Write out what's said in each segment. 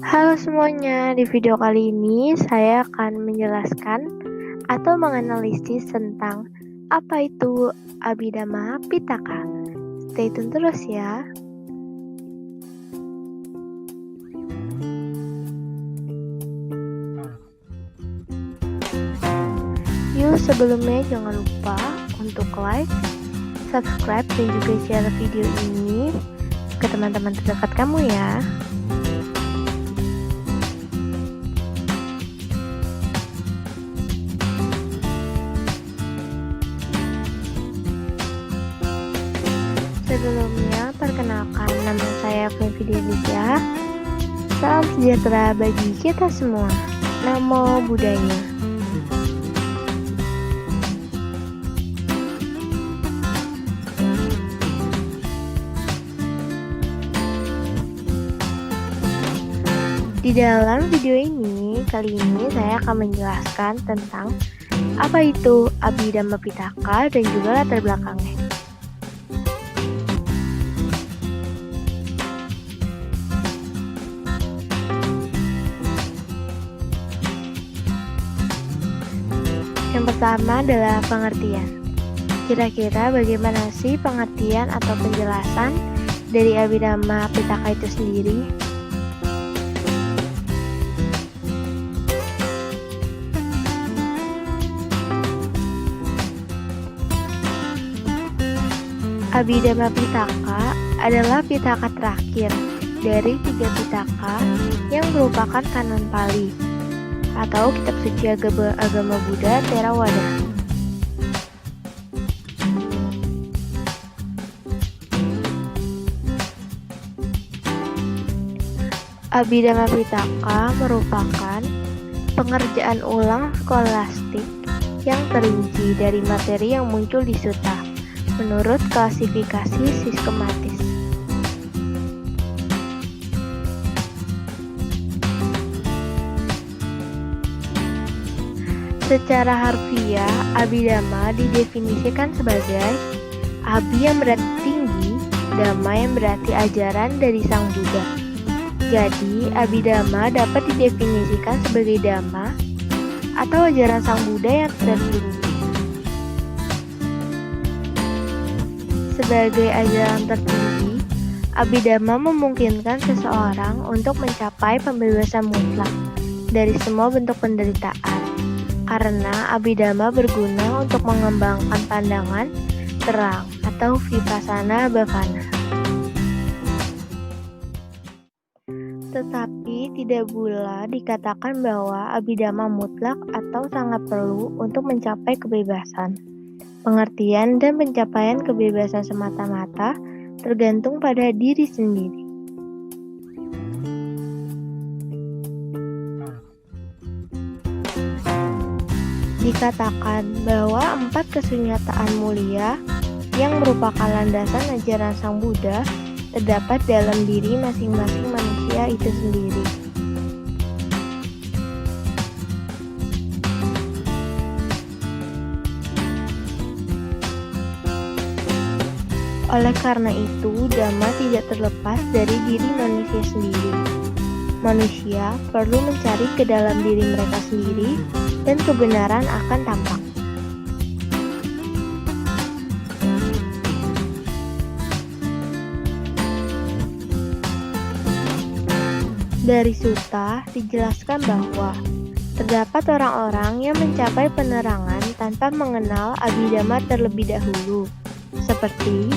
Halo semuanya, di video kali ini saya akan menjelaskan atau menganalisis tentang apa itu Abhidhamma Pitaka. Stay tune terus ya. Yuk sebelumnya jangan lupa untuk like, subscribe dan juga share video ini ke teman-teman terdekat kamu ya. Sebelumnya, perkenalkan nama saya Flevi Delisha. Salam sejahtera bagi kita semua. Namo Buddhaya. Di dalam video ini, kali ini saya akan menjelaskan tentang apa itu Abhidhamma Pitaka dan juga latar belakangnya. Yang pertama adalah pengertian. Kira-kira bagaimana sih pengertian atau penjelasan dari Abhidhamma Pitaka itu sendiri? Abhidhamma Pitaka adalah pitaka terakhir dari 3 pitaka yang merupakan kanon Pali atau kitab suci agama Buddha Theravada. Abhidhamma Pitaka merupakan pengerjaan ulang skolastik yang terinci dari materi yang muncul di sutta menurut klasifikasi sistematis. Secara harfiah, Abhidhamma didefinisikan sebagai Abhi yang berarti tinggi, Dhamma yang berarti ajaran dari Sang Buddha. Jadi, Abhidhamma dapat didefinisikan sebagai Dhamma atau ajaran Sang Buddha yang tertinggi. Sebagai ajaran tertinggi, Abhidhamma memungkinkan seseorang untuk mencapai pembebasan mutlak dari semua bentuk penderitaan, karena Abhidhamma berguna untuk mengembangkan pandangan terang atau vipassana bhavana. Tetapi tidak pula dikatakan bahwa Abhidhamma mutlak atau sangat perlu untuk mencapai kebebasan. Pengertian dan pencapaian kebebasan semata-mata tergantung pada diri sendiri. Dikatakan bahwa 4 kesunyataan mulia yang merupakan landasan ajaran Sang Buddha terdapat dalam diri masing-masing manusia itu sendiri. Oleh karena itu, Dhamma tidak terlepas dari diri manusia sendiri. Manusia perlu mencari ke dalam diri mereka sendiri dan kebenaran akan tampak. Dari sutta dijelaskan bahwa terdapat orang-orang yang mencapai penerangan tanpa mengenal Abhidhamma terlebih dahulu, seperti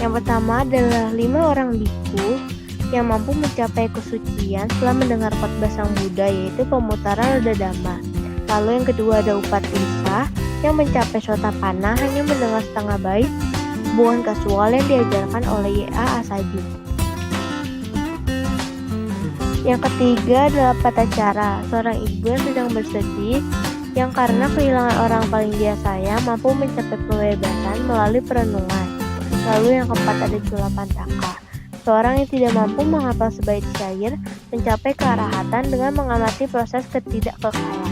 yang pertama adalah 5 orang biku yang mampu mencapai kesucian setelah mendengar khotbah Sang Buddha, yaitu pemutaran roda Dhamma. Lalu yang kedua ada Upatissa yang mencapai Sotapanna hanya mendengar setengah bait hubungan kasual yang diajarkan oleh Y.A. Asagi. Yang ketiga adalah Patacara, seorang ibu yang sedang bersedih yang karena kehilangan orang paling dia sayang mampu mencapai kebebasan melalui perenungan. Lalu yang keempat ada Culapantaka, seorang yang tidak mampu menghafal sebaik syair mencapai kearahatan dengan mengamati proses ketidakkekalan.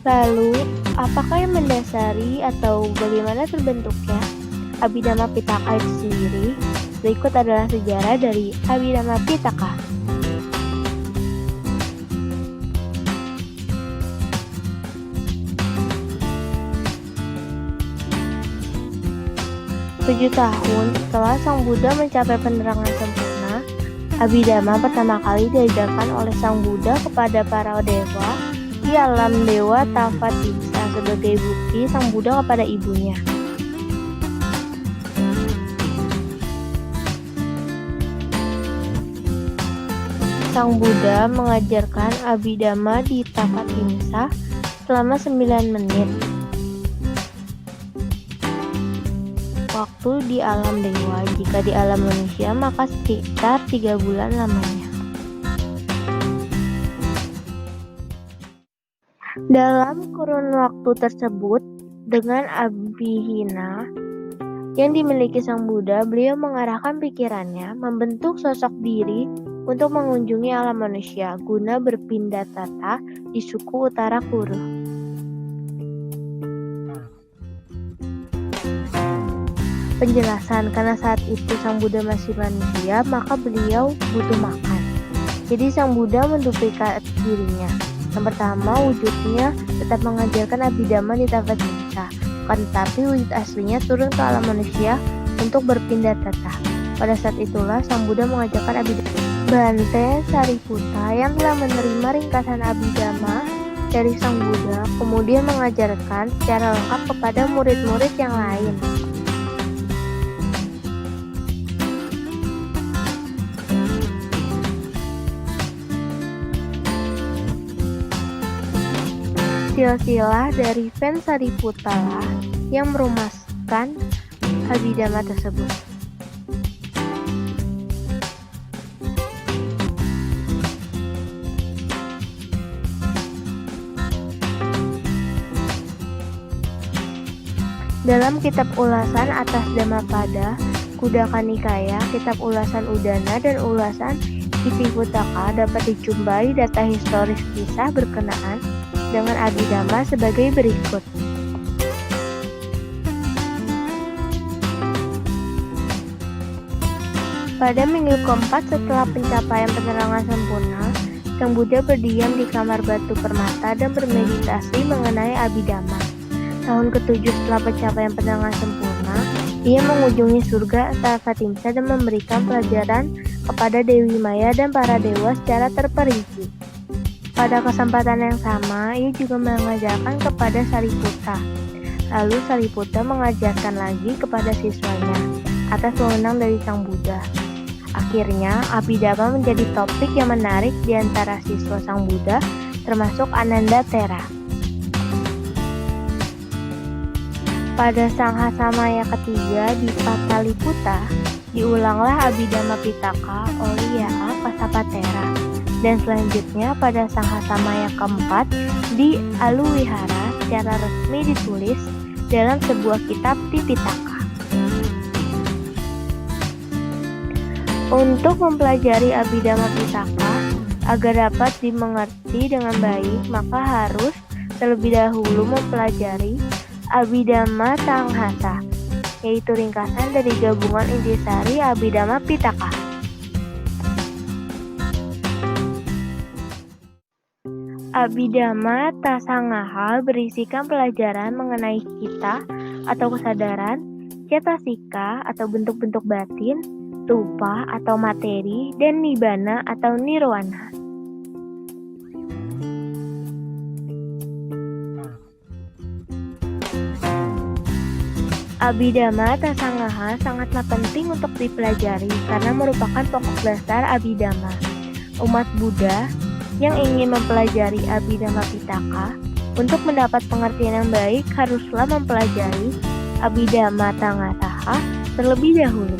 Lalu, apakah yang mendasari atau bagaimana terbentuknya Abhidhamma Pitaka itu sendiri? Berikut adalah sejarah dari Abhidhamma Pitaka. Tujuh tahun setelah Sang Buddha mencapai penerangan sempurna, Abhidhamma pertama kali diajarkan oleh Sang Buddha kepada para dewa di alam dewa Tavatimsa sebagai bukti Sang Buddha kepada ibunya. Sang Buddha mengajarkan Abhidhamma di Tavatimsa selama 9 menit. Waktu di alam dewa, jika di alam manusia maka sekitar 3 bulan lamanya. Dalam kurun waktu tersebut, dengan Abhihina yang dimiliki Sang Buddha, beliau mengarahkan pikirannya membentuk sosok diri untuk mengunjungi alam manusia guna berpindah tata di suku utara Kuru. Penjelasan, karena saat itu Sang Buddha masih manusia, maka beliau butuh makan. Jadi Sang Buddha menduplikat dirinya. Yang pertama, wujudnya tetap mengajarkan Abhidhamma di Tavatimsa, tetapi wujud aslinya turun ke alam manusia untuk berpindah tata. Pada saat itulah Sang Buddha mengajarkan Abhidhamma. Bante Sariputta yang telah menerima ringkasan Abhidhamma dari Sang Buddha kemudian mengajarkan secara lengkap kepada murid-murid yang lain. Silsilah dari Ven Sariputta lah yang merumuskan Abhidhamma tersebut. Dalam kitab ulasan atas Dhammapada, Khuddaka Nikaya, kitab ulasan Udana, dan ulasan Itipitaka dapat dijumpai data historis kisah berkenaan dengan Abhidhamma sebagai berikut. Pada minggu keempat setelah pencapaian penerangan sempurna, Sang Buddha berdiam di kamar batu permata dan bermeditasi mengenai Abhidhamma. Tahun ke-7 setelah pencapaian penerangan sempurna, ia mengunjungi surga Tavatimsa dan memberikan pelajaran kepada Dewi Maya dan para dewa secara terperinci. Pada kesempatan yang sama, ia juga mengajarkan kepada Sariputta. Lalu Sariputta mengajarkan lagi kepada siswanya atas wewenang dari Sang Buddha. Akhirnya, Abhidhamma menjadi topik yang menarik di antara siswa Sang Buddha, termasuk Anandathera. Pada Sanghasamaya ketiga di Pataliputta, diulanglah Abhidhamma Pitaka oleh Yaa Kasapathera. Dan selanjutnya pada Sanghasamaya keempat di Aluwihara secara resmi ditulis dalam sebuah kitab Tipitaka. Untuk mempelajari Abhidhamma Pitaka agar dapat dimengerti dengan baik, maka harus terlebih dahulu mempelajari Abhidhamma Sanghasa, yaitu ringkasan dari gabungan intisari Abhidhamma Pitaka. Abhidhamma Tasangaha berisikan pelajaran mengenai kita atau kesadaran, cetasika atau bentuk-bentuk batin, rupa atau materi, dan nibbana atau nirwana. Abhidhamma Tasangaha sangatlah penting untuk dipelajari karena merupakan pokok dasar Abhidhamma. Umat Buddha yang ingin mempelajari Abhidhamma Pitaka untuk mendapat pengertian yang baik haruslah mempelajari Abhidhamma Tangasaha terlebih dahulu.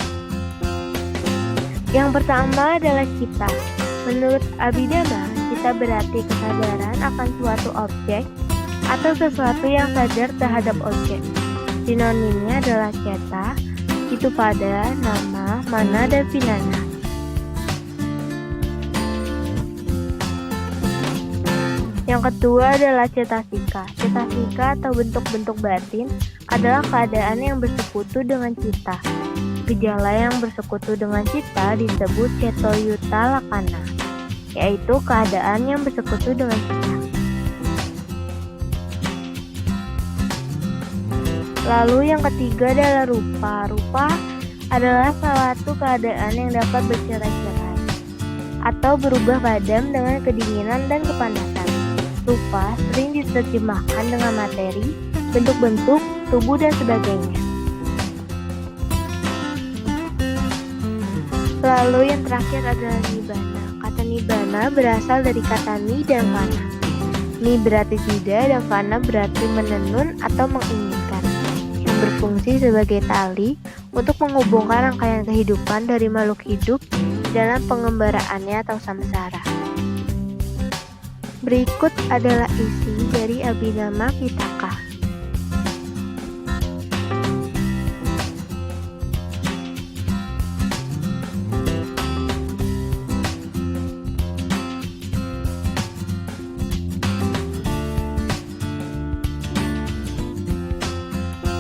Yang pertama adalah cita. Menurut Abhidhamma, cita berarti kesadaran akan suatu objek atau sesuatu yang sadar terhadap objek. Sinonimnya adalah ceta, itu pada, nama, mana, dan vinana. Yang kedua adalah cetasika. Cetasika atau bentuk-bentuk batin adalah keadaan yang bersekutu dengan cita. Gejala yang bersekutu dengan cita disebut cetoyuta lakana, yaitu keadaan yang bersekutu dengan cita. Lalu yang ketiga adalah rupa. Rupa adalah salah satu keadaan yang dapat bercerai-cerai atau berubah padam dengan kedinginan dan kepanasan. Rupa sering diterjemahkan dengan materi, bentuk-bentuk, tubuh, dan sebagainya. Lalu yang terakhir adalah nibbana. Kata nibbana berasal dari kata ni dan vana. Ni berarti tidak dan vana berarti menenun atau menginginkan, yang berfungsi sebagai tali untuk menghubungkan rangkaian kehidupan dari makhluk hidup dalam pengembaraannya atau samsara. Berikut adalah isi dari Abhidhamma Pitaka.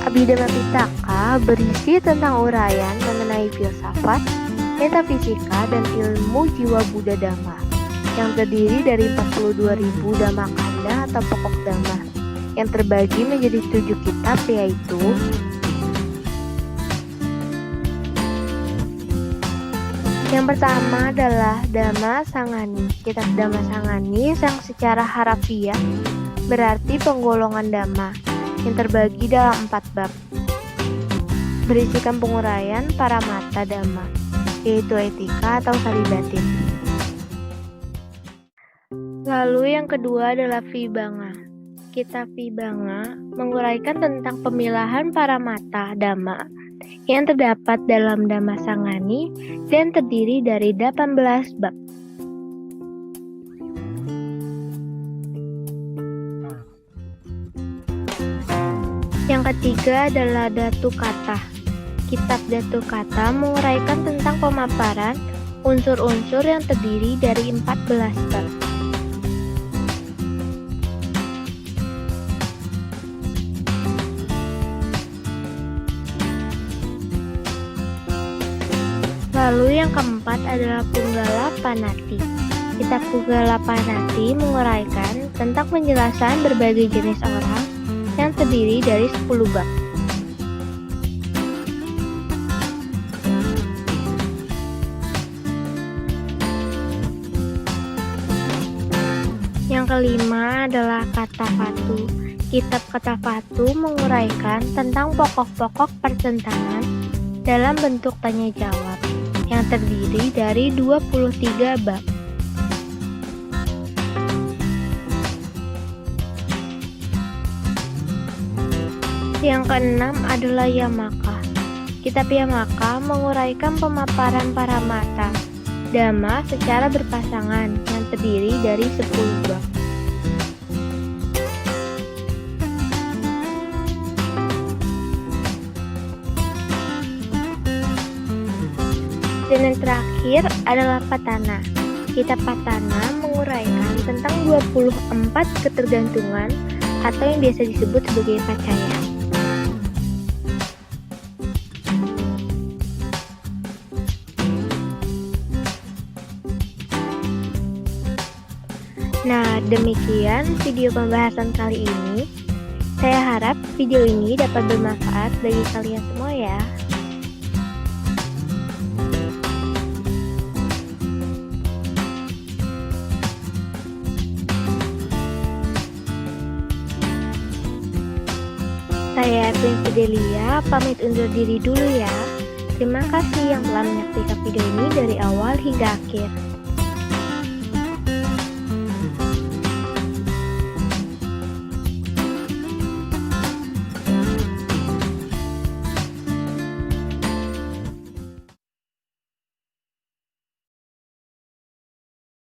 Abhidhamma Pitaka berisi tentang uraian mengenai filsafat, metafisika, dan ilmu jiwa Buddha Dhamma yang terdiri dari 42.000 Dhammakanda atau pokok Dhamma yang terbagi menjadi 7 kitab, yaitu yang pertama adalah Dhamma Sangani. Kitab Dhamma Sangani yang secara harafiah berarti penggolongan Dhamma yang terbagi dalam 4 bab, berisikan penguraian para mata Dhamma, yaitu etika atau salibatin. Lalu yang kedua adalah Vibhanga. Kitab Vibhanga menguraikan tentang pemilahan para mata Dhamma yang terdapat dalam Dhamma Sangani dan terdiri dari 18 bab. Yang ketiga adalah Dhatu Kata. Kitab Dhatu Kata menguraikan tentang pemaparan unsur-unsur yang terdiri dari 14 bab. Lalu yang keempat adalah Punggala Panati. Kitab Punggala Panati menguraikan tentang penjelasan berbagai jenis orang yang terdiri dari 10 bab. Yang kelima adalah Katapatu. Kitab Katapatu menguraikan tentang pokok-pokok pertentangan dalam bentuk tanya jawab yang terdiri dari 23 bab. Yang keenam adalah Yamaka. Kitab Yamaka menguraikan pemaparan para mata Dhamma secara berpasangan yang terdiri dari 10 bab. Dan yang terakhir adalah Patana. Kitab Patana menguraikan tentang 24 ketergantungan atau yang biasa disebut sebagai pacaya. Nah, demikian video pembahasan kali ini. Saya harap video ini dapat bermanfaat bagi kalian semua ya. Saya Queen Fidelia, pamit undur diri dulu ya. Terima kasih yang telah menyaksikan video ini dari awal hingga akhir.